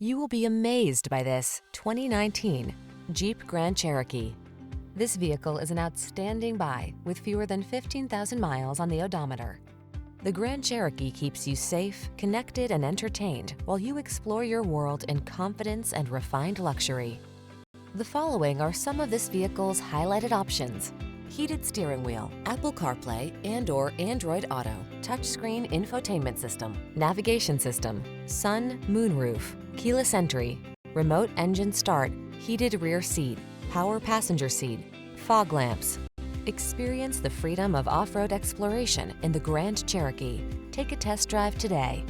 You will be amazed by this 2019 Jeep Grand Cherokee. This vehicle is an outstanding buy with fewer than 15,000 miles on the odometer. The Grand Cherokee keeps you safe, connected, and entertained while you explore your world in confidence and refined luxury. The following are some of this vehicle's highlighted options: heated steering wheel, Apple CarPlay and/or Android Auto, touchscreen infotainment system, navigation system, sun, moonroof, keyless entry, remote engine start, heated rear seat, power passenger seat, fog lamps. Experience the freedom of off-road exploration in the Grand Cherokee. Take a test drive today.